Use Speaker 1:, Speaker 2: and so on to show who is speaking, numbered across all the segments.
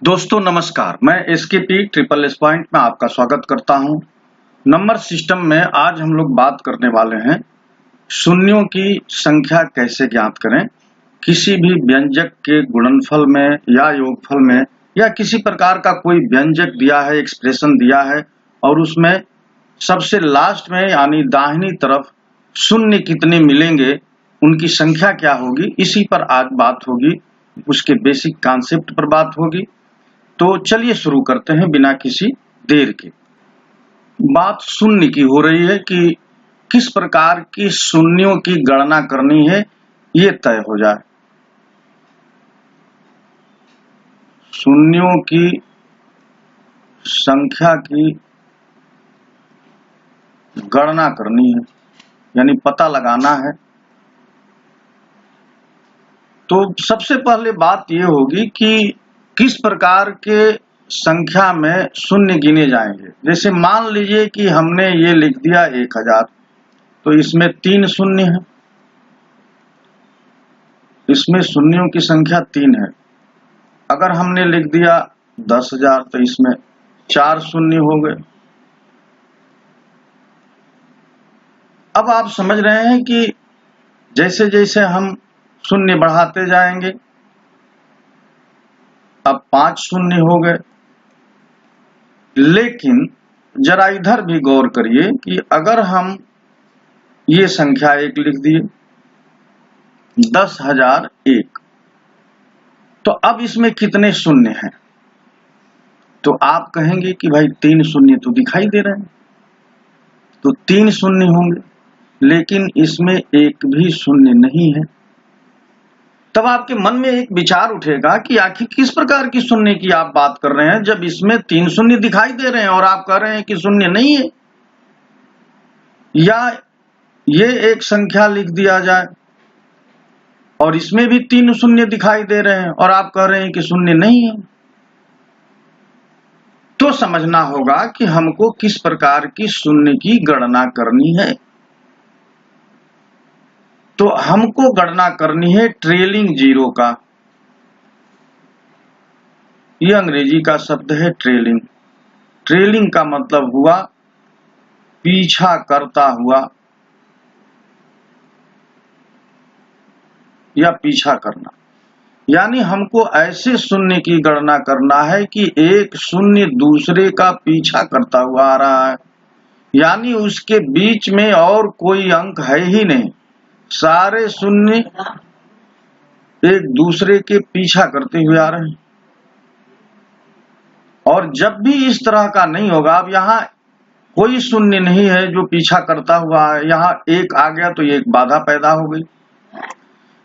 Speaker 1: दोस्तों नमस्कार, मैं एसकेपी ट्रिपल एस पॉइंट में आपका स्वागत करता हूं। नंबर सिस्टम में आज हम लोग बात करने वाले हैं शून्यों की संख्या कैसे ज्ञात करें। किसी भी व्यंजक के गुणनफल में या योगफल में या किसी प्रकार का कोई व्यंजक दिया है, एक्सप्रेशन दिया है और उसमें सबसे लास्ट में यानी दाहिनी तरफ शून्य कितने मिलेंगे, उनकी संख्या क्या होगी, इसी पर आज बात होगी। उसके बेसिक कॉन्सेप्ट पर बात होगी। तो चलिए शुरू करते हैं बिना किसी देर के। बात शून्य की हो रही है कि किस प्रकार की शून्यों की गणना करनी है, ये तय हो जाए। शून्यों की संख्या की गणना करनी है यानी पता लगाना है। तो सबसे पहले बात ये होगी कि किस प्रकार के संख्या में शून्य गिने जाएंगे। जैसे मान लीजिए कि हमने ये लिख दिया 1000, तो इसमें 3 शून्य है, इसमें शून्यों की संख्या 3 है। अगर हमने लिख दिया 10,000 तो इसमें 4 शून्य हो गए। अब आप समझ रहे हैं कि जैसे जैसे हम शून्य बढ़ाते जाएंगे, अब 5 शून्य हो गए। लेकिन जरा इधर भी गौर करिए कि अगर हम ये संख्या 1 लिख दिए 10,001, तो अब इसमें कितने शून्य हैं? तो आप कहेंगे कि भाई 3 शून्य तो दिखाई दे रहे हैं, तो 3 शून्य होंगे, लेकिन इसमें एक भी शून्य नहीं है। तब आपके मन में एक विचार उठेगा कि आखिर किस प्रकार की शून्य की आप बात कर रहे हैं, जब इसमें 3 शून्य दिखाई दे रहे हैं और आप कह रहे हैं कि शून्य नहीं है। या ये एक संख्या लिख दिया जाए और इसमें भी 3 शून्य दिखाई दे रहे हैं और आप कह रहे हैं कि शून्य नहीं है। तो समझना होगा कि हमको किस प्रकार की शून्य की गणना करनी है। तो हमको गणना करनी है ट्रेलिंग जीरो का। यह अंग्रेजी का शब्द है ट्रेलिंग। ट्रेलिंग का मतलब हुआ पीछा करता हुआ या पीछा करना। यानी हमको ऐसे शून्य की गणना करना है कि एक शून्य दूसरे का पीछा करता हुआ आ रहा है, यानी उसके बीच में और कोई अंक है ही नहीं। सारे शून्य एक दूसरे के पीछा करते हुए आ रहे हैं। और जब भी इस तरह का नहीं होगा, अब यहाँ कोई शून्य नहीं है जो पीछा करता हुआ है, यहाँ 1 आ गया तो एक बाधा पैदा हो गई।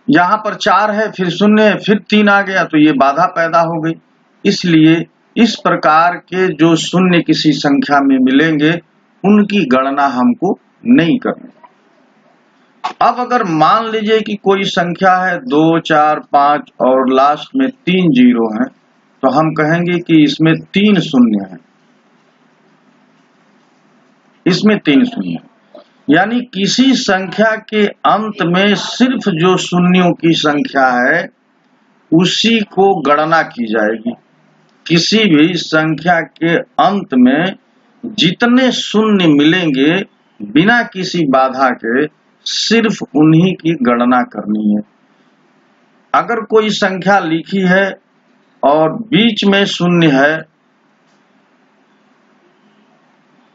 Speaker 1: यहाँ पर 4 है, फिर शून्य है, फिर 3 आ गया तो ये बाधा पैदा हो गई। इसलिए इस प्रकार के जो शून्य किसी संख्या में मिलेंगे, उनकी गणना हमको नहीं करनी। अब अगर मान लीजिए कि कोई संख्या है 2, 4, 5 और लास्ट में 3 जीरो हैं, तो हम कहेंगे कि इसमें 3 शून्य है, इसमें 3 शून्य। यानी किसी संख्या के अंत में सिर्फ जो शून्यों की संख्या है उसी को गणना की जाएगी। किसी भी संख्या के अंत में जितने शून्य मिलेंगे बिना किसी बाधा के, सिर्फ उन्हीं की गणना करनी है। अगर कोई संख्या लिखी है और बीच में शून्य है,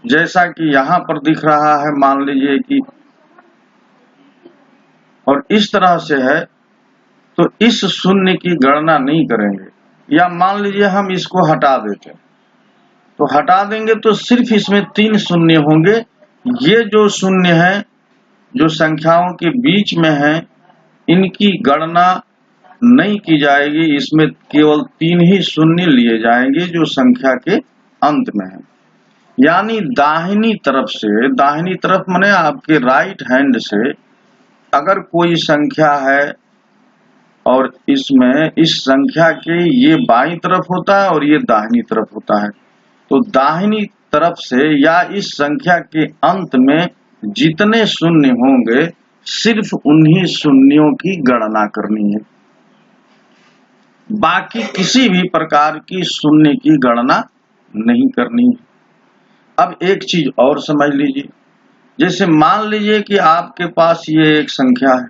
Speaker 1: जैसा कि यहां पर दिख रहा है, मान लीजिए कि, और इस तरह से है, तो इस शून्य की गणना नहीं करेंगे। या मान लीजिए हम इसको हटा देते, तो हटा देंगे तो सिर्फ इसमें 3 शून्य होंगे। ये जो शून्य है जो संख्याओं के बीच में है, इनकी गणना नहीं की जाएगी। इसमें केवल 3 ही शून्य लिए जाएंगे जो संख्या के अंत में है। यानी दाहिनी तरफ से, दाहिनी तरफ माने आपके राइट हैंड से अगर कोई संख्या है और इसमें इस संख्या के ये बाईं तरफ होता है और ये दाहिनी तरफ होता है, तो दाहिनी तरफ से या इस संख्या के अंत में जितने शून्य होंगे सिर्फ उन्हीं शून्यों की गणना करनी है। बाकी किसी भी प्रकार की शून्य की गणना नहीं करनी है। अब एक चीज और समझ लीजिए, जैसे मान लीजिए कि आपके पास ये एक संख्या है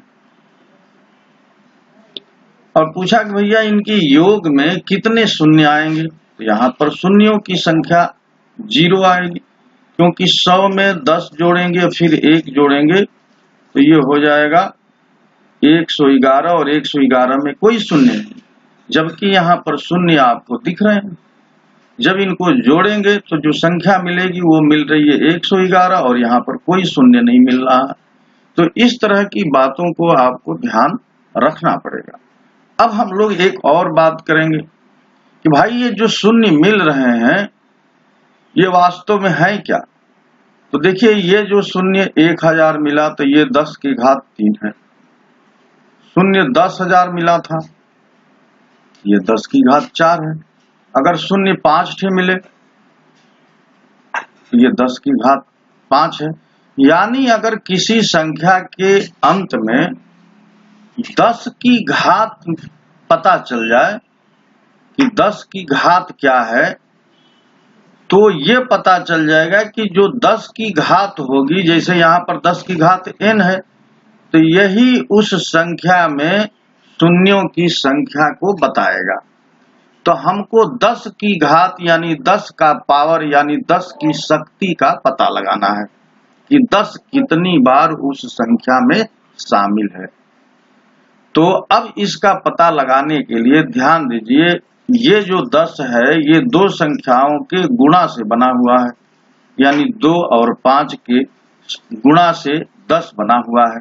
Speaker 1: और पूछा कि भैया इनके योग में कितने शून्य आएंगे, तो यहाँ पर शून्यों की संख्या 0 आएगी, क्योंकि 100 में 10 जोड़ेंगे फिर 1 जोड़ेंगे तो ये हो जाएगा 111 और 111 में कोई शून्य नहीं, जबकि यहाँ पर शून्य आपको दिख रहे हैं। जब इनको जोड़ेंगे तो जो संख्या मिलेगी वो मिल रही है 111 और यहाँ पर कोई शून्य नहीं मिल रहा है। तो इस तरह की बातों को आपको ध्यान रखना पड़ेगा। अब हम लोग एक और बात करेंगे कि भाई ये जो शून्य मिल रहे हैं ये वास्तव में है क्या। तो देखिए ये जो शून्य 1000 मिला तो ये 10 की घात 3 है। शून्य 10,000 मिला था, ये 10 की घात 4 है। अगर शून्य 5 ठे मिले तो ये 10 की घात 5 है। यानी अगर किसी संख्या के अंत में 10 की घात पता चल जाए कि 10 की घात क्या है, तो ये पता चल जाएगा कि जो 10 की घात होगी, जैसे यहाँ पर 10 की घात n है, तो यही उस संख्या में शून्यों की संख्या को बताएगा। तो हमको 10 की घात यानी 10 का पावर यानी 10 की शक्ति का पता लगाना है कि 10 कितनी बार उस संख्या में शामिल है। तो अब इसका पता लगाने के लिए ध्यान दीजिए, ये जो 10 है ये दो संख्याओं के गुणा से बना हुआ है, यानी 2 और 5 के गुणा से 10 बना हुआ है।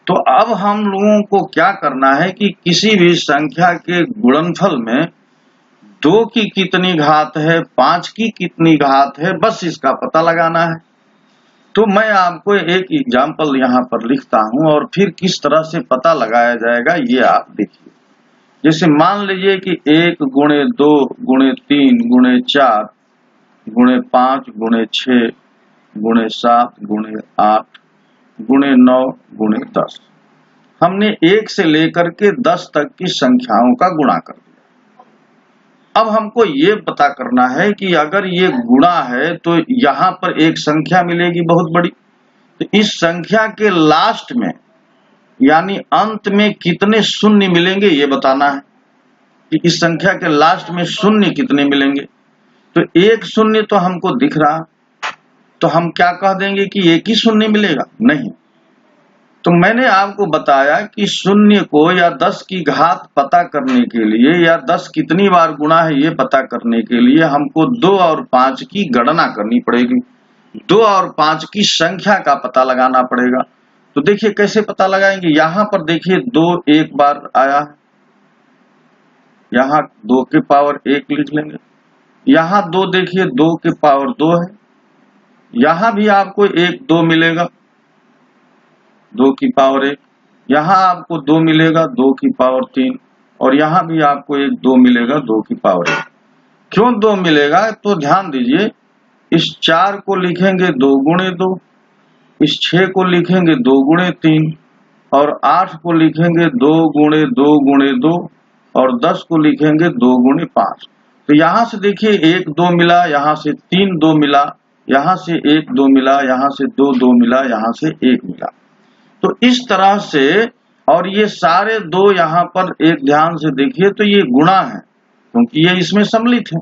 Speaker 1: तो अब हम लोगों को क्या करना है कि किसी भी संख्या के गुणनफल में 2 की कितनी घात है, 5 की कितनी घात है, बस इसका पता लगाना है। तो मैं आपको एक एग्जाम्पल यहाँ पर लिखता हूँ और फिर किस तरह से पता लगाया जाएगा ये आप देखिए। जैसे मान लीजिए कि 1 गुणे 2 गुणे 3 गुणे 4 गुणे 5 गुणे 6 गुणे 7 गुणे 8 गुणे 9 गुणे 10, हमने 1 से लेकर के 10 तक की संख्याओं का गुणा कर दिया। अब हमको ये पता करना है कि अगर ये गुणा है तो यहाँ पर एक संख्या मिलेगी बहुत बड़ी, तो इस संख्या के लास्ट में यानी अंत में कितने शून्य मिलेंगे ये बताना है कि इस संख्या के लास्ट में शून्य कितने मिलेंगे। तो एक शून्य तो हमको दिख रहा, तो हम क्या कह देंगे कि एक ही शून्य मिलेगा? नहीं। तो मैंने आपको बताया कि शून्य को या 10 की घात पता करने के लिए या 10 कितनी बार गुणा है ये पता करने के लिए हमको 2 और 5 की गणना करनी पड़ेगी, 2 और 5 की संख्या का पता लगाना पड़ेगा। तो देखिए कैसे पता लगाएंगे। यहाँ पर देखिए 2 एक बार आया है, यहाँ 2 के पावर 1 लिख लेंगे। यहाँ 2 देखिए 2 के पावर 2 है, यहाँ भी आपको 1 2 मिलेगा 2 की पावर 1, यहाँ आपको 2 मिलेगा 2 की पावर 3 और यहाँ भी आपको 1 2 मिलेगा 2 की पावर 1। क्यों 2 मिलेगा? तो ध्यान दीजिए, इस 4 को लिखेंगे 2 गुणे 2, इस 6 को लिखेंगे 2 गुणे 3 और 8 को लिखेंगे 2 गुणे 2 गुणे 2 और 10 को लिखेंगे 2 गुणे 5। तो यहाँ से देखिए 1 2 मिला, यहाँ से 3 2 मिला, यहाँ से 1 2 मिला, यहाँ से 2 2 मिला, यहाँ से 1 मिला। तो इस तरह से, और ये सारे 2 यहाँ पर एक ध्यान से देखिए तो ये गुणा है क्योंकि ये इसमें सम्मिलित है।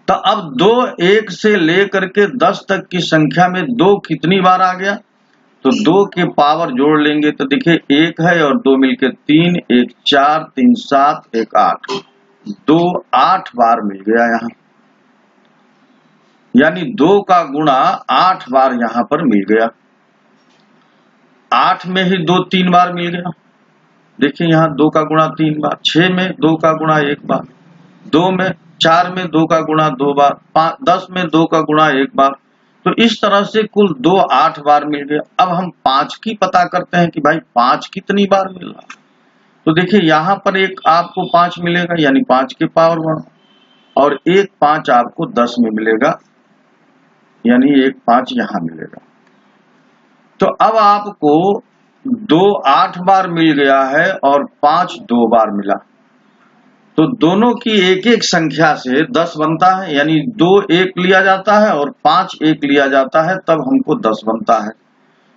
Speaker 1: तो अब 2 1 से लेकर के 10 तक की संख्या में 2 कितनी बार आ गया? तो 2 के पावर जोड़ लेंगे तो देखिए 1 है और 2 मिलके 3, 1 4, 3 7, 1 8, 2 8 बार मिल गया यहाँ, यानी 2 का गुणा 8 बार यहाँ पर मिल गया। 8 में ही 2 3 बार मिल गया, देखिए यहाँ 2 का गुणा 3 बार, 6 में 2 का गुणा 1 बार, 2 में 4 में 2 का गुणा 2 बार, 10 में 2 का गुणा 1 बार। तो इस तरह से कुल 2 8 बार मिल गया। अब हम 5 की पता करते हैं कि भाई 5 कितनी बार मिल रहा। तो देखिए यहाँ पर एक आपको 5 मिलेगा यानी 5 के पावर 1 और एक 5 आपको 10 में मिलेगा यानी एक 5 यहाँ मिलेगा। तो अब आपको 2 8 बार मिल गया है और 5 2 बार मिला। तो दोनों की एक एक संख्या से 10 बनता है, यानी 2 एक लिया जाता है और 5 एक लिया जाता है, तब हमको 10 बनता है।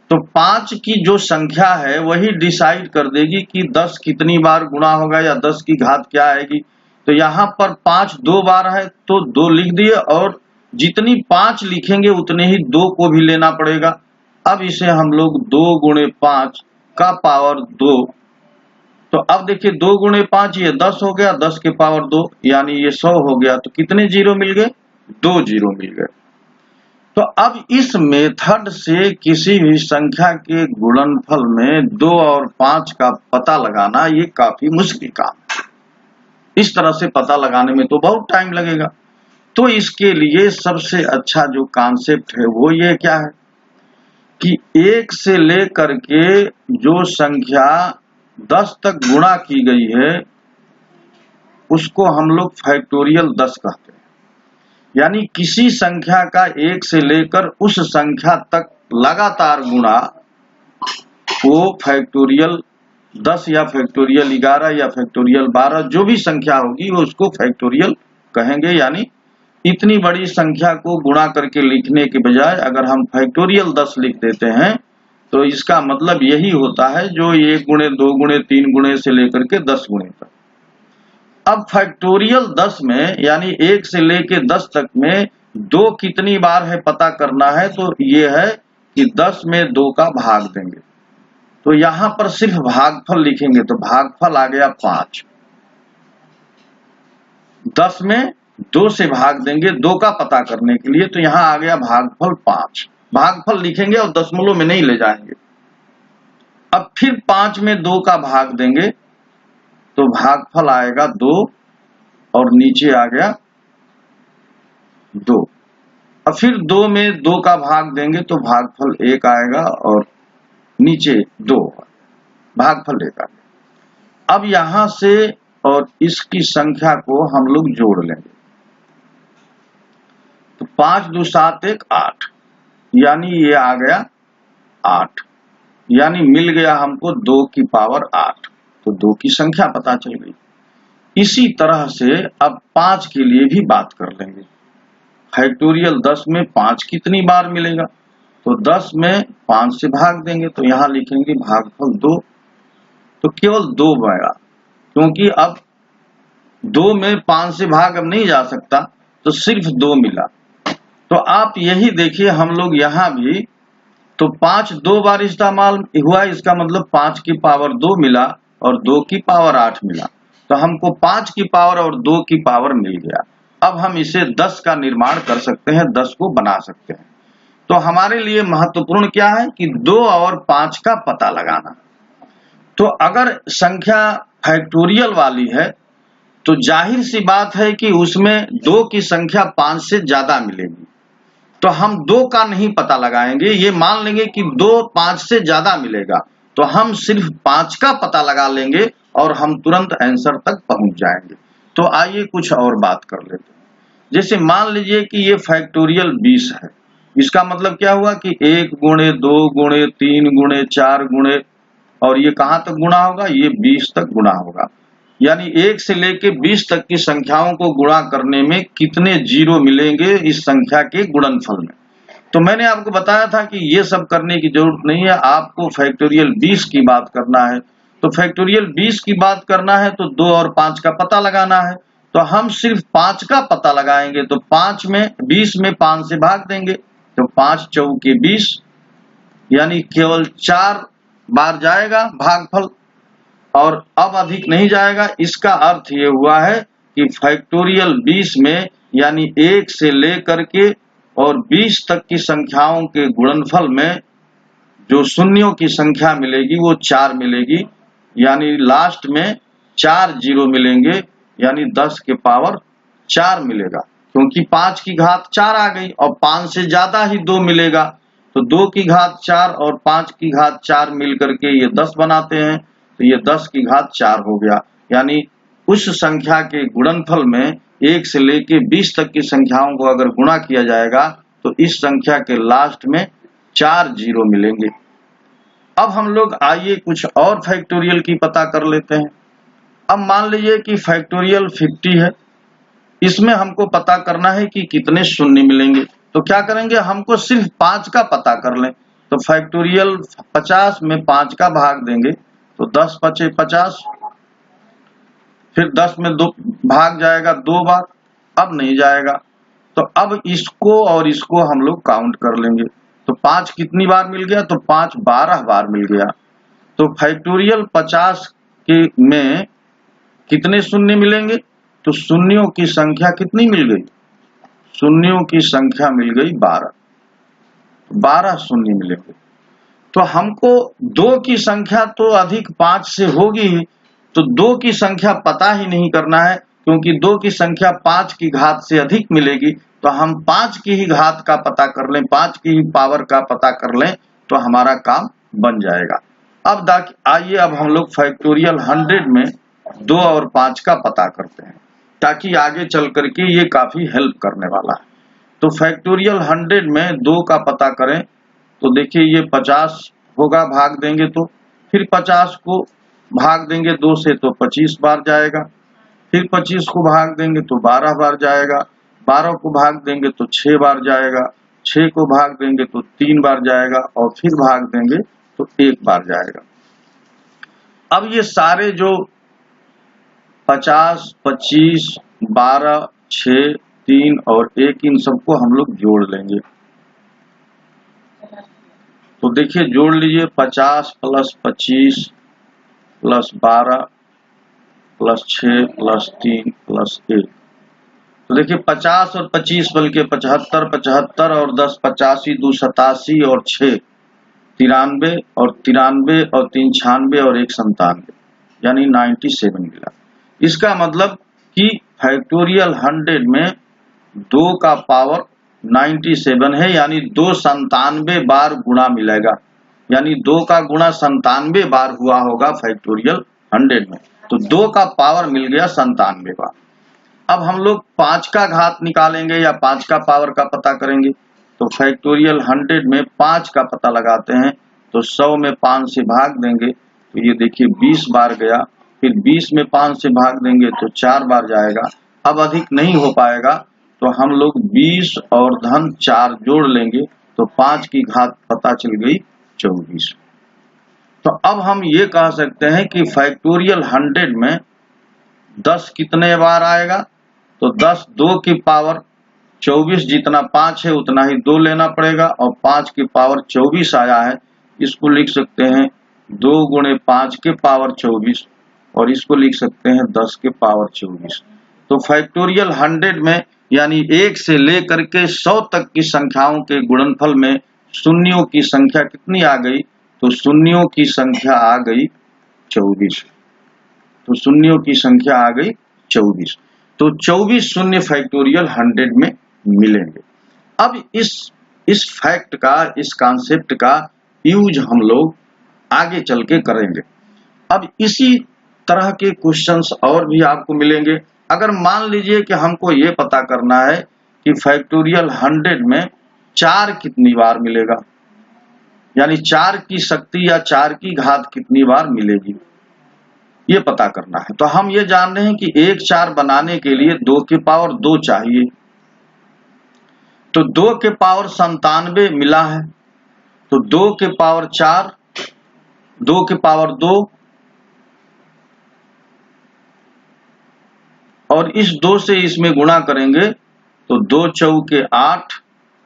Speaker 1: तो 5 की जो संख्या है वही डिसाइड कर देगी कि 10 कितनी बार गुणा होगा या 10 की घात क्या आएगी। तो यहाँ पर 5 2 बार है तो 2 लिख दिए, और जितनी 5 लिखेंगे उतने ही 2 को भी लेना पड़ेगा। अब इसे हम लोग 2 गुणे 5 का पावर 2, तो अब देखिए 2 गुणे 5 ये 10 हो गया, 10 के पावर 2 यानी ये 100 हो गया। तो कितने जीरो मिल गए? 2 जीरो मिल गए। तो अब इस मेथड से किसी भी संख्या के गुणनफल में 2 और 5 का पता लगाना ये काफी मुश्किल काम है। इस तरह से पता लगाने में तो बहुत टाइम लगेगा। तो इसके लिए सबसे अच्छा जो कॉन्सेप्ट है वो ये क्या है कि 1 से लेकर के जो संख्या 10 तक गुणा की गई है उसको हम लोग फैक्टोरियल 10 कहते हैं। यानी किसी संख्या का 1 से लेकर उस संख्या तक लगातार गुणा, वो फैक्टोरियल 10 या फैक्टोरियल 11 या फैक्टोरियल 12 जो भी संख्या होगी वो उसको फैक्टोरियल कहेंगे। यानी इतनी बड़ी संख्या को गुणा करके लिखने के बजाय अगर हम फैक्टोरियल 10 लिख देते हैं तो इसका मतलब यही होता है जो 1 गुणे 2 गुणे 3 गुणे से लेकर के 10 गुणे तक। अब फैक्टोरियल 10 में यानी 1 से लेके 10 तक में 2 कितनी बार है पता करना है। तो ये है कि 10 में 2 का भाग देंगे, तो यहां पर सिर्फ भागफल लिखेंगे तो भागफल आ गया 5। 10 में 2 से भाग देंगे 2 का पता करने के लिए, तो यहां आ गया भागफल 5। भागफल लिखेंगे और दशमलव में नहीं ले जाएंगे। अब फिर 5 में 2 का भाग देंगे तो भागफल आएगा 2 और नीचे आ गया 2। अब फिर 2 में 2 का भाग देंगे तो भागफल 1 आएगा और नीचे 2, भागफल 1 आ गया। अब यहां से और इसकी संख्या को हम लोग जोड़ लेंगे तो 5 2 7 1 8, यानी ये आ गया 8, यानी मिल गया हमको 2 की पावर 8। तो 2 की संख्या पता चल गई। इसी तरह से अब 5 के लिए भी बात कर लेंगे। फैक्टोरियल 10 में 5 कितनी बार मिलेगा, तो 10 में 5 से भाग देंगे तो यहां लिखेंगे भागफल 2। तो केवल 2 बनेगा, क्योंकि अब 2 में 5 से भाग अब नहीं जा सकता, तो सिर्फ 2 मिला। तो आप यही देखिए हम लोग यहां भी तो 5 2 बार इस्तेमाल हुआ, इसका मतलब 5 की पावर 2 मिला और 2 की पावर 8 मिला। तो हमको 5 की पावर और 2 की पावर मिल गया। अब हम इसे 10 का निर्माण कर सकते हैं, 10 को बना सकते हैं। तो हमारे लिए महत्वपूर्ण क्या है कि 2 और 5 का पता लगाना। तो अगर संख्या फैक्टोरियल वाली है तो जाहिर सी बात है कि उसमें 2 की संख्या 5 से ज्यादा मिलेगी। तो हम 2 का नहीं पता लगाएंगे, ये मान लेंगे कि 2 5 से ज्यादा मिलेगा, तो हम सिर्फ 5 का पता लगा लेंगे और हम तुरंत आंसर तक पहुंच जाएंगे। तो आइए कुछ और बात कर लेते हैं। जैसे मान लीजिए कि ये फैक्टोरियल 20 है, इसका मतलब क्या हुआ कि 1 गुणे 2 गुणे 3 गुणे 4 गुणे, और ये कहां तक गुणा होगा, ये 20 तक गुणा होगा। यानी 1 से लेके 20 तक की संख्याओं को गुणा करने में कितने जीरो मिलेंगे इस संख्या के गुणनफल में। तो मैंने आपको बताया था कि ये सब करने की जरूरत नहीं है, आपको फैक्टोरियल 20 की बात करना है। तो फैक्टोरियल 20 की बात करना है तो 2 और 5 का पता लगाना है। तो हम सिर्फ 5 का पता लगाएंगे, तो 5 में 20 में 5 से भाग देंगे तो 5 चौके 20, यानी केवल 4 बार जाएगा भागफल और अब अधिक नहीं जाएगा। इसका अर्थ ये हुआ है कि फैक्टोरियल 20 में यानी 1 से लेकर के और 20 तक की संख्याओं के गुणनफल में जो शून्यों की संख्या मिलेगी वो 4 मिलेगी, यानी लास्ट में 4 जीरो मिलेंगे, यानी 10 के पावर 4 मिलेगा, क्योंकि 5 की घात 4 आ गई और 5 से ज्यादा ही 2 मिलेगा। तो 2 की घात 4 और 5 की घात 4 मिल करके ये 10 बनाते हैं, तो ये 10 की घात 4 हो गया। यानी उस संख्या के गुणनफल में 1 से लेके 20 तक की संख्याओं को अगर गुणा किया जाएगा तो इस संख्या के लास्ट में 4 जीरो मिलेंगे। अब हम लोग आइए कुछ और फैक्टोरियल की पता कर लेते हैं। अब मान लीजिए कि फैक्टोरियल 50 है, इसमें हमको पता करना है कि कितने शून्य मिलेंगे। तो क्या करेंगे, हमको सिर्फ 5 का पता कर लें। तो फैक्टोरियल 50 में 5 का भाग देंगे तो 10 बचे 50, फिर 10 में 2 भाग जाएगा 2 बार, अब नहीं जाएगा। तो अब इसको और इसको हम लोग काउंट कर लेंगे। तो 5 कितनी बार मिल गया, तो 5 12 बार मिल गया। तो फैक्टोरियल 50 के में कितने शून्य मिलेंगे, तो शून्यों की संख्या कितनी मिल गई, शून्यों की संख्या मिल गई 12, 12 शून्य मिलेंगे। तो हमको 2 की संख्या तो अधिक 5 से होगी ही, तो 2 की संख्या पता ही नहीं करना है, क्योंकि 2 की संख्या 5 की घात से अधिक मिलेगी। तो हम 5 की ही घात का पता कर लें, 5 की ही पावर का पता कर लें, तो हमारा काम बन जाएगा। अब आइए अब हम लोग फैक्टोरियल 100 में 2 और 5 का पता करते हैं, ताकि आगे चल करके ये काफी हेल्प करने वाला है। तो फैक्टोरियल 100 में 2 का पता करें, तो देखिए ये 50 होगा, भाग देंगे तो, फिर 50 को भाग देंगे 2 से तो 25 बार जाएगा, फिर 25 को भाग देंगे तो 12 बार जाएगा, 12 को भाग देंगे तो 6 बार जाएगा, 6 को भाग देंगे तो 3 बार जाएगा, और फिर भाग देंगे तो 1 बार जाएगा। अब ये सारे जो 50, 25, 12, 6, 3 और 1, इन सबको हम लोग जोड़ लेंगे। तो देखिए जोड़ लीजिए, 50 plus 25 plus 12 plus 6 plus 3 plus 1। तो देखिए 50 और 25 बल्कि 75, 75 और 10 85, 2 87 और 6 93 और 93 और 3 96 और 1 97, यानी 97 मिला। इसका मतलब कि फैक्टोरियल 100 में 2 का पावर 97 है, यानी 2 97 बार गुणा मिलेगा, यानी 2 का गुणा 97 बार हुआ होगा फैक्टोरियल 100 में। तो 2 का पावर मिल गया 97 बार। अब हम लोग 5 का घात निकालेंगे या 5 का पावर का पता करेंगे। तो फैक्टोरियल 100 में 5 का पता लगाते हैं, तो 100 में 5 से भाग देंगे तो ये देखिए 20 बार गया, फिर 20 में 5 से भाग देंगे तो 4 बार जाएगा। अब अधिक नहीं हो पाएगा, तो हम लोग 20 और धन 4 जोड़ लेंगे, तो 5 की घात पता चल गई 24। तो अब हम ये कह सकते हैं कि फैक्टोरियल 100 में 10 कितने बार आएगा, तो 10 2 की पावर 24, जितना 5 है उतना ही 2 लेना पड़ेगा, और 5 की पावर 24 आया है, इसको लिख सकते हैं 2 गुणे 5 के पावर 24, और इसको लिख सकते हैं 10 के पावर 24। तो फैक्टोरियल 100 में यानी 1 से लेकर के 100 तक की संख्याओं के गुणनफल में शून्यों की संख्या कितनी आ गई, तो शून्यों की संख्या आ गई 24। तो शून्यों की संख्या आ गई 24। तो 24 शून्य फैक्टोरियल 100 में मिलेंगे। अब इस फैक्ट का, इस कॉन्सेप्ट का यूज हम लोग आगे चल के करेंगे। अब इसी तरह के क्वेश्चंस और भी आपको मिलेंगे। अगर मान लीजिए कि हमको ये पता करना है कि फैक्टोरियल 100 में 4 कितनी बार मिलेगा, यानी 4 की शक्ति या 4 की घात कितनी बार मिलेगी, ये पता करना है। तो हम ये जान रहे हैं कि 1 4 बनाने के लिए 2 की पावर 2 चाहिए। तो 2 के पावर 97 मिला है, तो 2 के पावर 4, 2 के पावर 2, और इस 2 से इसमें गुणा करेंगे तो 2 चौके 8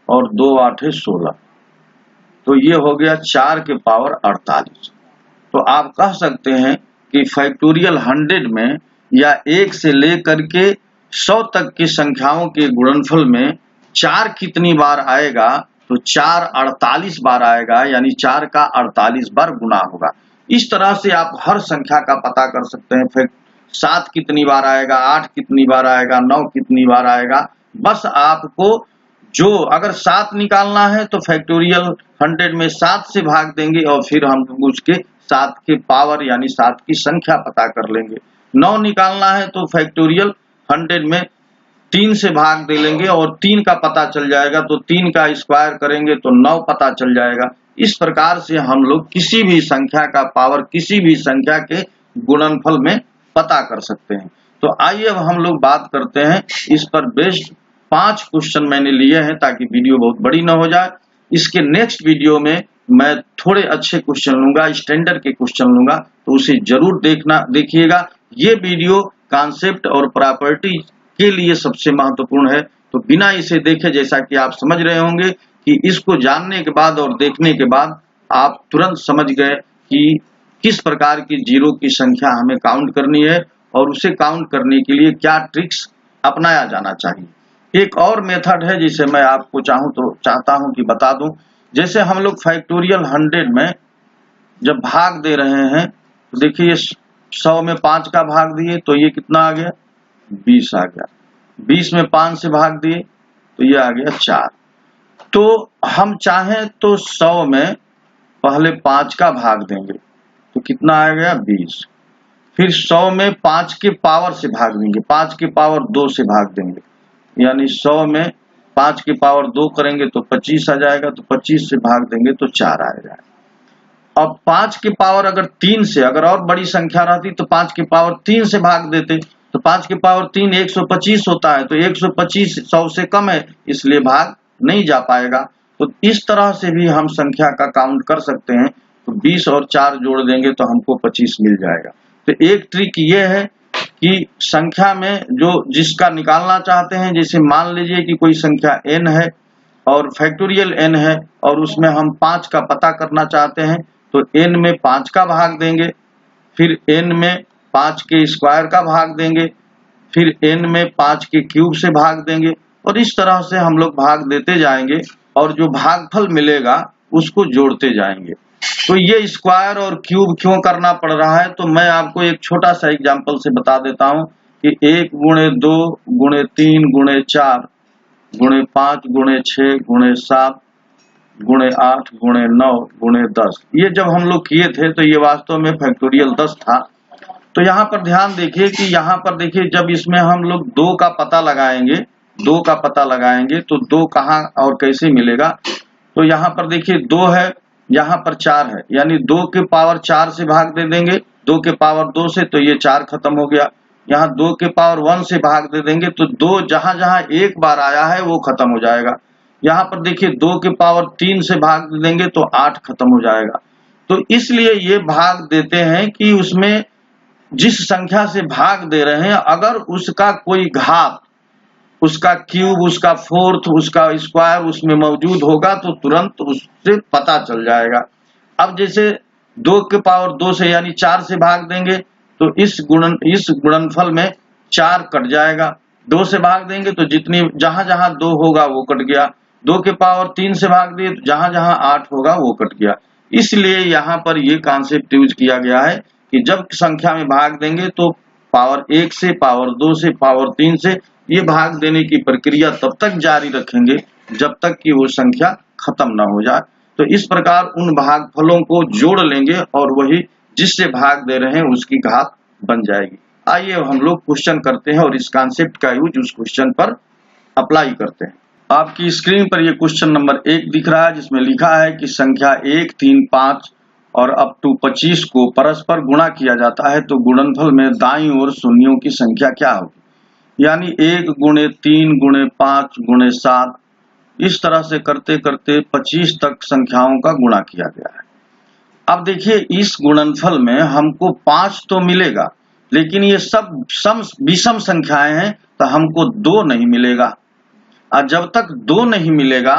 Speaker 1: और 2 8 16। तो ये हो गया 4 के पावर 48। तो आप कह सकते हैं कि फैक्टोरियल 100 में या 1 से लेकर के 100 तक की संख्याओं के गुणनफल में 4 कितनी बार आएगा, तो 4 48 बार आएगा, यानी 4 का 48 बार गुणा होगा। इस तरह से आप हर संख्या का पता कर सकते हैं। 7 कितनी बार आएगा, 8 कितनी बार आएगा, 9 कितनी बार आएगा। बस आपको जो अगर 7 निकालना है तो फैक्टोरियल 100 में 7 से भाग देंगे, और फिर हम उसके 7 के पावर यानी 7 की संख्या पता कर लेंगे। 9 निकालना है तो फैक्टोरियल 100 में 3 से भाग दे लेंगे और 3 का पता चल जाएगा, तो 3 का स्क्वायर करेंगे तो 9 पता चल जाएगा। इस प्रकार से हम लोग किसी भी संख्या का पावर किसी भी संख्या के गुणनफल में पता कर सकते हैं। तो आइए अब हम लोग बात करते हैं इस पर बेस्ड 5 क्वेश्चन मैंने लिए हैं ताकि वीडियो बहुत बड़ी ना हो जाए। इसके नेक्स्ट वीडियो में मैं थोड़े अच्छे क्वेश्चन लूंगा, स्टैंडर्ड के क्वेश्चन लूंगा, तो उसे जरूर देखिएगा। ये वीडियो कॉन्सेप्ट और प्रॉपर्टी के लिए सबसे महत्वपूर्ण है, तो बिना इसे देखे, जैसा कि आप समझ रहे होंगे कि इसको जानने के बाद और देखने के बाद आप तुरंत समझ गए कि किस प्रकार की जीरो की संख्या हमें काउंट करनी है और उसे काउंट करने के लिए क्या ट्रिक्स अपनाया जाना चाहिए। एक और मेथड है जिसे मैं आपको चाहता हूं कि बता दूं। जैसे हम लोग फैक्टोरियल 100 में जब भाग दे रहे हैं तो देखिए 100 में 5 का भाग दिए तो ये कितना आ गया, 20 आ गया। 20 में 5 से भाग दिए तो ये आ गया 4। तो हम चाहें तो 100 में पहले 5 का भाग देंगे तो कितना आ गया, 20। फिर 100 में 5 के पावर से भाग देंगे, 5 के पावर 2 से भाग देंगे, यानी 100 में 5 के पावर 2 करेंगे तो 25 आ जाएगा, तो 25 से भाग देंगे तो 4 आएगा। अब 5 के पावर अगर 3 से, अगर और बड़ी संख्या रहती तो 5 के पावर 3 से भाग देते, तो 5 के पावर 3 125 होता है, तो 125 100 से कम है, इसलिए भाग नहीं जा पाएगा। तो इस तरह से भी हम संख्या का काउंट कर सकते हैं। तो 20 और 4 जोड़ देंगे तो हमको 25 मिल जाएगा। तो एक ट्रिक ये है कि संख्या में जो जिसका निकालना चाहते हैं, जैसे मान लीजिए कि कोई संख्या n है और फैक्टोरियल n है और उसमें हम 5 का पता करना चाहते हैं, तो n में 5 का भाग देंगे, फिर n में 5 के स्क्वायर का भाग देंगे, फिर n में 5 के क्यूब से भाग देंगे, और इस तरह से हम लोग भाग देते जाएंगे और जो भागफल मिलेगा उसको जोड़ते जाएंगे। तो ये स्क्वायर और क्यूब क्यों करना पड़ रहा है, तो मैं आपको एक छोटा सा एग्जांपल से बता देता हूं कि 1 गुणे 2 गुणे 3 गुणे 4 गुणे 5 गुणे 6 गुणे 7 गुणे 8 गुणे 9 गुणे 10, ये जब हम लोग किए थे तो ये वास्तव में फैक्टोरियल 10 था। तो यहाँ पर ध्यान देखिए कि यहाँ पर देखिए जब इसमें हम लोग 2 का पता लगाएंगे, 2 का पता लगाएंगे तो 2 कहाँ और कैसे मिलेगा, तो यहाँ पर देखिए 2 है, यहाँ पर 4 है, यानी 2 के पावर 4 से भाग दे देंगे, 2 के पावर 2 से, तो ये 4 खत्म हो गया। यहाँ 2 के पावर 1 से भाग दे देंगे तो 2 जहां जहां एक बार आया है वो खत्म हो जाएगा। यहाँ पर देखिए 2 के पावर 3 से भाग दे देंगे तो 8 खत्म हो जाएगा। तो इसलिए ये भाग देते हैं कि उसमें जिस संख्या से भाग दे रहे हैं अगर उसका कोई घात, उसका क्यूब, उसका फोर्थ, उसका स्क्वायर उसमें मौजूद होगा तो तुरंत उससे पता चल जाएगा। अब जैसे 2 के पावर 2 से यानी 4 से भाग देंगे तो इस गुणनफल में 4 कट जाएगा। 2 से भाग देंगे तो जितनी जहां जहां 2 होगा वो कट गया। 2 के पावर 3 से भाग दिए तो जहां जहां 8 होगा वो कट गया। इसलिए यहाँ पर ये कॉन्सेप्ट यूज किया गया है कि जब संख्या में भाग देंगे तो पावर 1 से, पावर 2 से, पावर 3 से ये भाग देने की प्रक्रिया तब तक जारी रखेंगे जब तक कि वो संख्या खत्म ना हो जाए। तो इस प्रकार उन भागफलों को जोड़ लेंगे और वही जिससे भाग दे रहे हैं उसकी घात बन जाएगी। आइए हम लोग क्वेश्चन करते हैं और इस कॉन्सेप्ट का यूज उस क्वेश्चन पर अप्लाई करते हैं। आपकी स्क्रीन पर ये क्वेश्चन नंबर 1 दिख रहा है जिसमें लिखा है कि संख्या 1, 3, 5 और अप टू 25 को परस्पर गुणा किया जाता है तो गुणनफल में दाईं ओर शून्यों की संख्या क्या होगी। यानी 1 गुणे 3 गुणे 5 गुणे 7 इस तरह से करते करते 25 तक संख्याओं का गुणा किया गया है। अब देखिए इस गुणनफल में हमको 5 तो मिलेगा, लेकिन ये सब विषम संख्याएं हैं तो हमको 2 नहीं मिलेगा, और जब तक 2 नहीं मिलेगा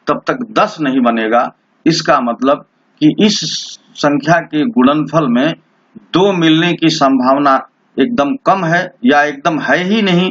Speaker 1: तब तक 10 नहीं बनेगा। इसका मतलब कि इस संख्या के गुणनफल में 2 मिलने की संभावना एकदम कम है या एकदम है ही नहीं।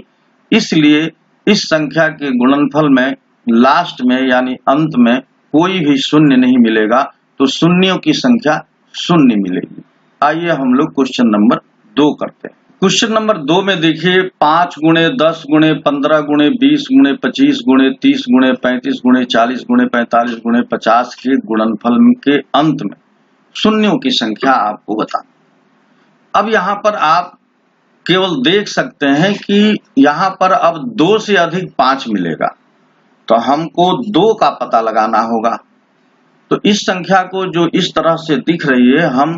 Speaker 1: इसलिए इस संख्या के गुणनफल में लास्ट में यानी अंत में कोई भी शून्य नहीं मिलेगा, तो शून्यों की संख्या शून्य मिलेगी। आइए हम लोग क्वेश्चन नंबर 2 करते हैं। क्वेश्चन नंबर 2 में देखिए 5 गुणे 10 गुणे 15 गुणे 20 गुणे 25 गुणे 30 गुणे 35 गुणे 40 गुणे 45 गुणे 50 के गुणनफल के अंत में शून्यों की संख्या आपको बताना। अब यहाँ पर आप केवल देख सकते हैं कि यहाँ पर अब 2 से अधिक 5 मिलेगा तो हमको 2 का पता लगाना होगा। तो इस संख्या को जो इस तरह से दिख रही है हम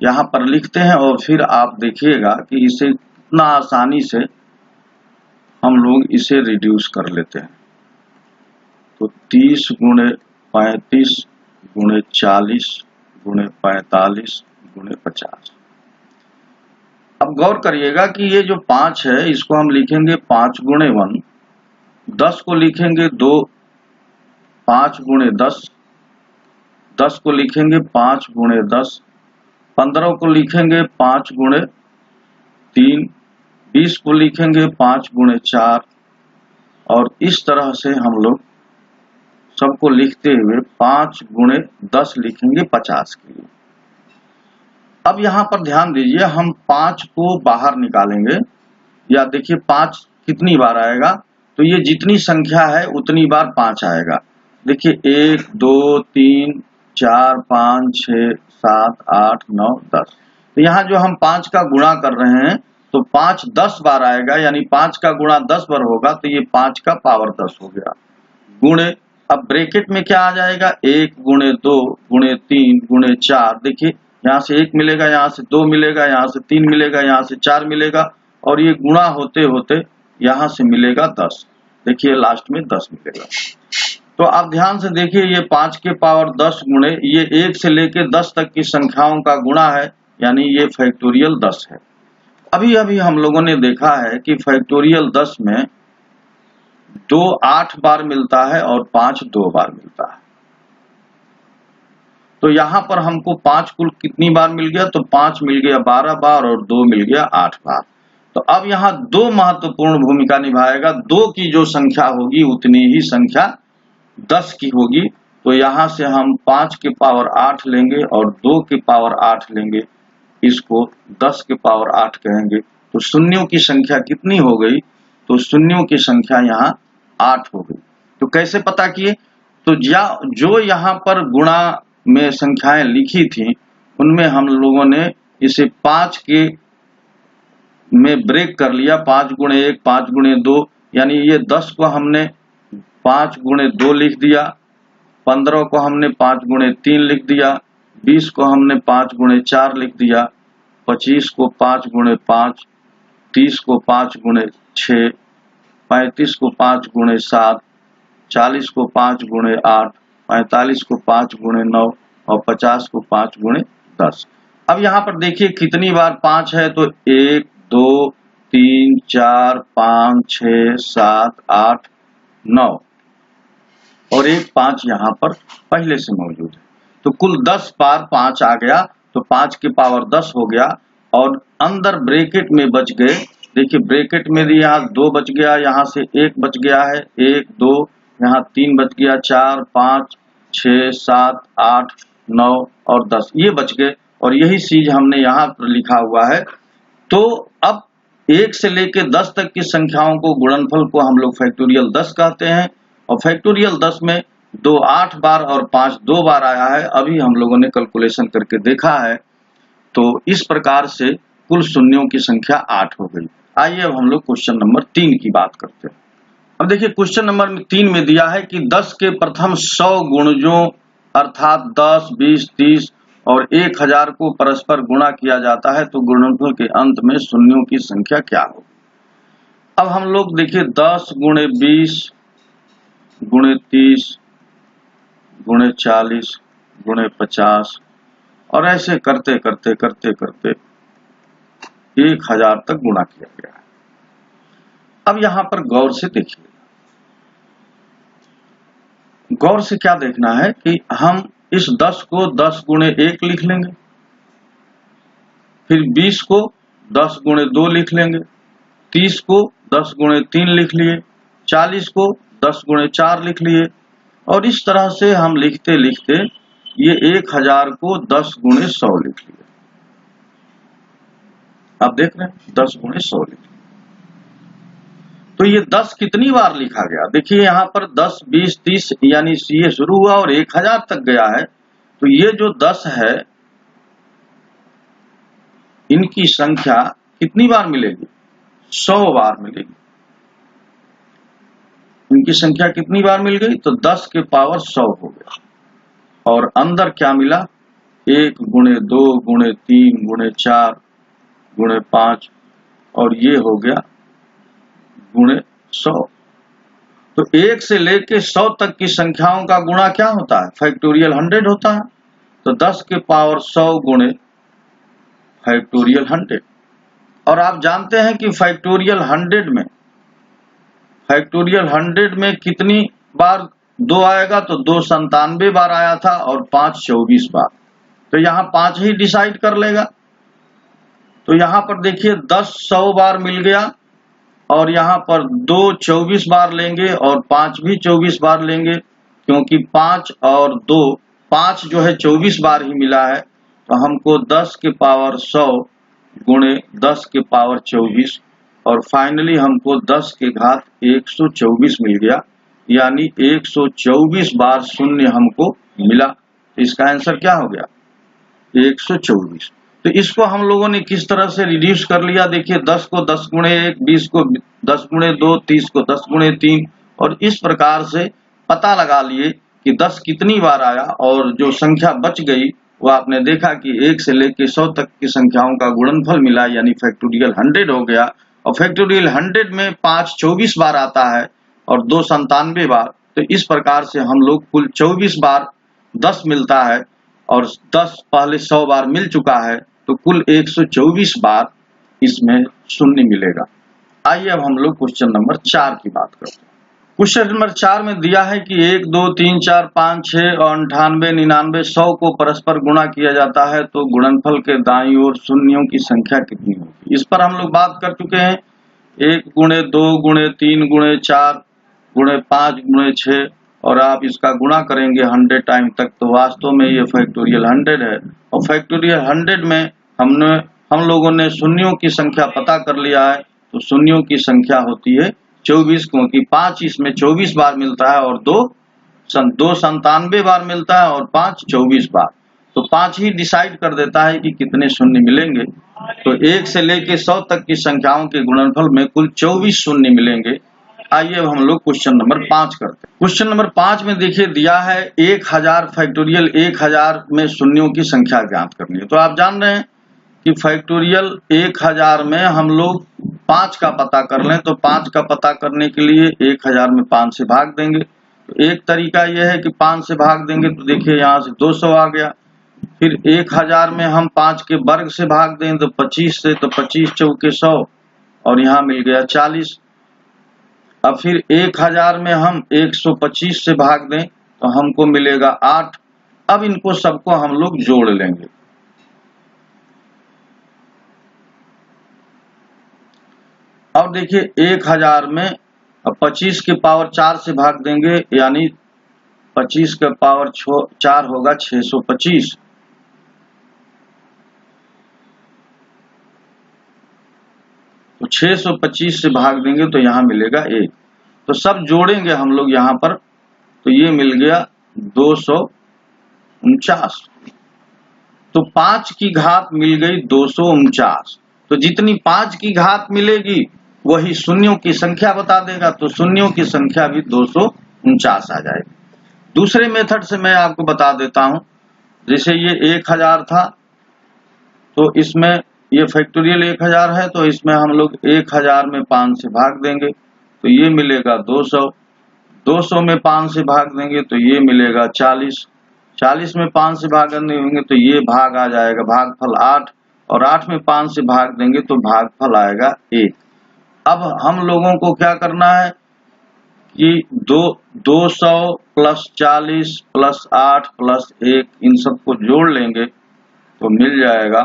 Speaker 1: यहाँ पर लिखते हैं और फिर आप देखिएगा कि इसे कितना आसानी से हम लोग इसे रिड्यूस कर लेते हैं। तो 30 गुणे 35 गुणे 40 गुणे 45 गुणे 50। अब गौर करिएगा कि ये जो 5 है इसको हम लिखेंगे 5 गुणे 1, 10 को लिखेंगे 2, 5 गुणे 10, 10 को लिखेंगे 5 गुणे 10, 15 को लिखेंगे 5 गुणे 3, 20 को लिखेंगे 5 गुणे 4, और इस तरह से हम लोग सबको लिखते हुए 5 गुणे 10 लिखेंगे 50 के लिए। अब यहाँ पर ध्यान दीजिए, हम 5 को बाहर निकालेंगे, या देखिए 5 कितनी बार आएगा, तो ये जितनी संख्या है उतनी बार 5 आएगा। देखिए 1 2 3 4 5 6 7 8 9 10। तो यहाँ जो हम 5 का गुणा कर रहे हैं तो 5 10 बार आएगा, यानी 5 का गुणा 10 बार होगा, तो ये 5 का पावर 10 हो गया। गुणे, अब ब्रैकेट में क्या आ जाएगा, 1 गुणे 2 गुणे 3 गुणे 4। देखिए यहाँ से 1 मिलेगा, यहाँ से 2 मिलेगा, यहाँ से 3 मिलेगा, यहाँ से 4 मिलेगा, और ये गुणा होते होते यहाँ से मिलेगा 10। देखिए लास्ट में 10 मिलेगा। तो आप ध्यान से देखिए, ये 5 के पावर 10 गुणे ये 1 से लेके 10 तक की संख्याओं का गुणा है, यानी ये फैक्टोरियल 10 है। अभी अभी हम लोगों ने देखा है कि फैक्टोरियल 10 में 2 8 बार मिलता है और 5 2 बार मिलता है। तो यहाँ पर हमको 5 कुल कितनी बार मिल गया, तो 5 मिल गया 12 बार और 2 मिल गया 8 बार। तो अब यहाँ 2 महत्वपूर्ण भूमिका निभाएगा। 2 की जो संख्या होगी उतनी ही संख्या 10 की होगी। तो यहाँ से हम 5 के पावर 8 लेंगे और 2 के पावर 8 लेंगे, इसको 10 के पावर 8 कहेंगे। तो शून्यों की संख्या कितनी हो गई, तो शून्यों की संख्या यहाँ 8 हो गई। तो कैसे पता किए, तो जो यहाँ पर गुणा में संख्याएं लिखी थी उनमें हम लोगों ने इसे 5 के में ब्रेक कर लिया। 5 गुणे 1 5 गुणे 2, यानी ये 10 को हमने 5 गुणे 2 लिख दिया, 15 को हमने 5 गुणे 3 लिख दिया, 20 को हमने 5 गुणे 4 लिख दिया, 25 को 5 गुणे 5, 30 को 5 गुणे 6, 35 को 5 गुणे 7, 40 को 5 गुणे 8, 45 को 5 गुणे 9 और 50 को 5 गुणे 10। अब यहाँ पर देखिए कितनी बार 5 है, तो 1 2 3 4 5 6 7 8 9 और एक 5 यहाँ पर पहले से मौजूद है। तो कुल 10 बार 5 आ गया, तो 5 के पावर 10 हो गया। और अंदर ब्रैकेट में बच गए, देखिए ब्रैकेट में भी यहाँ 2 बच गया, यहाँ से 1 बच गया है, 1 2, यहाँ 3 बच गया, 4 5 6 7 8 9 और 10 ये बच गए, और यही चीज हमने यहाँ पर लिखा हुआ है। तो अब 1 से लेके 10 तक की संख्याओं को, गुणनफल को हम लोग फैक्टोरियल 10 कहते हैं। और फैक्टोरियल 10 में 2 8 बार और 5 2 बार आया है, अभी हम लोगों ने कैलकुलेशन करके देखा है। तो इस प्रकार से कुल शून्यों की संख्या 8 हो गई। आइए अब हम लोग क्वेश्चन नंबर 3 की बात करते हैं। अब देखिए क्वेश्चन नंबर 3 में दिया है कि 10 के प्रथम 100 गुणजों अर्थात 10 20 30 और 1000 को परस्पर गुणा किया जाता है, तो गुणनफल के अंत में शून्यों की संख्या क्या हो। अब हम लोग देखिए 10 गुणे 20 गुणे 30 गुणे 40 गुणे 50 और ऐसे करते करते करते करते 1000 तक गुणा किया गया है। अब यहां पर गौर से देखिए, गौर से क्या देखना है कि हम इस 10 को 10 गुणे 1 लिख लेंगे, फिर 20 को 10 गुणे 2 लिख लेंगे, 30 को 10 गुणे 3 लिख लिए, 40 को 10 गुणे 4 लिख लिए, और इस तरह से हम लिखते लिखते ये 1000 को 10 गुणे 100 लिख लिए। आप देख रहे हैं 10 गुणे 100 लिख लिए। तो ये 10 कितनी बार लिखा गया, देखिए यहाँ पर 10 20 30 यानी ये शुरू हुआ और 1000 तक गया है। तो ये जो 10 है इनकी संख्या कितनी बार मिलेगी, 100 बार मिलेगी। इनकी संख्या कितनी बार मिल गई, तो 10 के पावर 100 हो गया। और अंदर क्या मिला, 1 गुणे 2 गुणे 3 गुणे 4 गुणे 5 और ये हो गया गुणे 100। तो 1 से लेके 100 तक की संख्याओं का गुणा क्या होता है? फैक्टोरियल 100 होता है। तो 10 के पावर 100 गुणे फैक्टोरियल 100। और आप जानते हैं कि फैक्टोरियल 100 में कितनी बार 2 आएगा? तो 2 97 बार आया था और 5 24 बार। तो यहाँ 5 ही डिसाइड कर लेगा। तो यहाँ पर देखिए 10 100 बार मिल गया और यहाँ पर 2 24 बार लेंगे और 5 भी 24 बार लेंगे, क्योंकि 5 और 2 5 जो है 24 बार ही मिला है। तो हमको 10 के पावर 100 गुणे 10 के पावर 24 और फाइनली हमको 10 के घात 124 मिल गया, यानी 124 बार शून्य हमको मिला। तो इसका आंसर क्या हो गया? 124। तो इसको हम लोगों ने किस तरह से रिड्यूस कर लिया? देखिए 10 को 10 गुणे 1, 20 को 10 गुणे 2, 30 को 10 गुणे 3 और इस प्रकार से पता लगा लिए कि 10 कितनी बार आया और जो संख्या बच गई वो आपने देखा कि 1 से लेकर 100 तक की संख्याओं का गुणनफल मिला, यानी फैक्टोरियल 100 हो गया। और फैक्टोरियल 100 में 5 24 बार आता है और 2 97 बार। तो इस प्रकार से हम लोग कुल 24 बार 10 मिलता है और 10 पहले 100 बार मिल चुका है, तो कुल 124 बार इसमें शून्य मिलेगा। आइए अब हम लोग क्वेश्चन नंबर 4 की बात करते हैं। क्वेश्चन नंबर 4 में दिया है कि 1 2 3 4 5 6 और 98 99 100 को परस्पर गुणा किया जाता है, तो गुणनफल के दाईं ओर शून्यों की संख्या कितनी होगी? इस पर हम लोग बात कर चुके हैं। 1 गुणे 2 गुणे 3 गुणे 4 गुणे 5 गुणे 6 और आप इसका गुणा करेंगे 100 टाइम तक, तो वास्तव में ये फैक्टोरियल 100 है। और फैक्टोरियल 100 में हम लोगों ने शून्यों की संख्या पता कर लिया है। तो शून्यों की संख्या होती है 24, क्योंकि 5 इसमें 24 बार मिलता है और 2 97 बार मिलता है और 5 24 बार। तो 5 ही डिसाइड कर देता है कि कितने शून्य मिलेंगे। तो 1 से लेके 100 तक की संख्याओं के गुणनफल में कुल 24 शून्य मिलेंगे। आइए अब हम लोग क्वेश्चन नंबर 5 करते हैं। क्वेश्चन नंबर 5 में देखिए दिया है 1000 फैक्टोरियल 1000 में शून्यों की संख्या ज्ञात करनी है। तो आप जान रहे हैं कि फैक्टोरियल 1000 में हम लोग 5 का पता कर लें, तो 5 का पता करने के लिए 1000 में 5 से भाग देंगे। तो एक तरीका यह है कि 5 से भाग देंगे तो देखिए यहाँ से 200 आ गया। फिर 1000 में हम 5 के वर्ग से भाग दें तो 25 से, तो 25 चौके 100 और यहाँ मिल गया 40। अब फिर 1000 में हम 125 से भाग दें तो हमको मिलेगा 8। अब इनको सबको हम लोग जोड़ लेंगे। अब देखिए 1000 में 25 के पावर 4 से भाग देंगे, यानी 25 के पावर 4 होगा 625। तो 625 से भाग देंगे तो यहाँ मिलेगा 1। तो सब जोड़ेंगे हम लोग यहाँ पर, तो ये मिल गया 249। तो 5 की घात मिल गई 249। तो जितनी 5 की घात मिलेगी वही शून्यों की संख्या बता देगा। तो शून्यों की संख्या भी 249 आ जाएगी। दूसरे मेथड से मैं आपको बता देता हूं। जैसे ये 1000 था, तो इसमें ये फैक्टोरियल 1000 है, तो इसमें हम लोग 1000 में 5 से भाग देंगे तो ये मिलेगा 200। 200 में 5 से भाग देंगे तो ये मिलेगा 40। 40 में 5 से भाग देंगे तो ये भाग आ जाएगा भागफल 8 और 8 में 5 से भाग देंगे तो भागफल आएगा 1। अब हम लोगों को क्या करना है कि 200 प्लस 40 प्लस 8 प्लस 1 इन सबको जोड़ लेंगे तो मिल जाएगा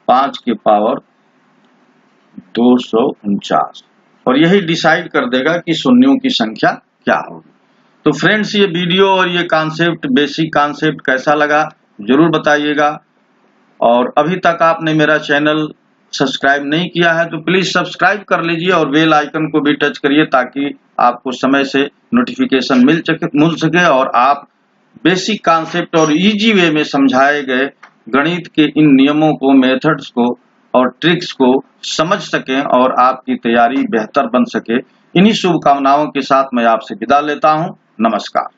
Speaker 1: 5 के पावर 249 और यही डिसाइड कर देगा कि शून्यों की संख्या क्या होगी। तो फ्रेंड्स, ये वीडियो और ये कॉन्सेप्ट, बेसिक कॉन्सेप्ट कैसा लगा जरूर बताइएगा। और अभी तक आपने मेरा चैनल सब्सक्राइब नहीं किया है तो प्लीज सब्सक्राइब कर लीजिए और बेल आइकन को भी टच करिए ताकि आपको समय से नोटिफिकेशन मिल सके और आप बेसिक कॉन्सेप्ट और इजी वे में समझाए गए गणित के इन नियमों को, मेथड्स को और ट्रिक्स को समझ सकें और आपकी तैयारी बेहतर बन सके। इन्हीं शुभकामनाओं के साथ मैं आपसे विदा लेता हूं। नमस्कार।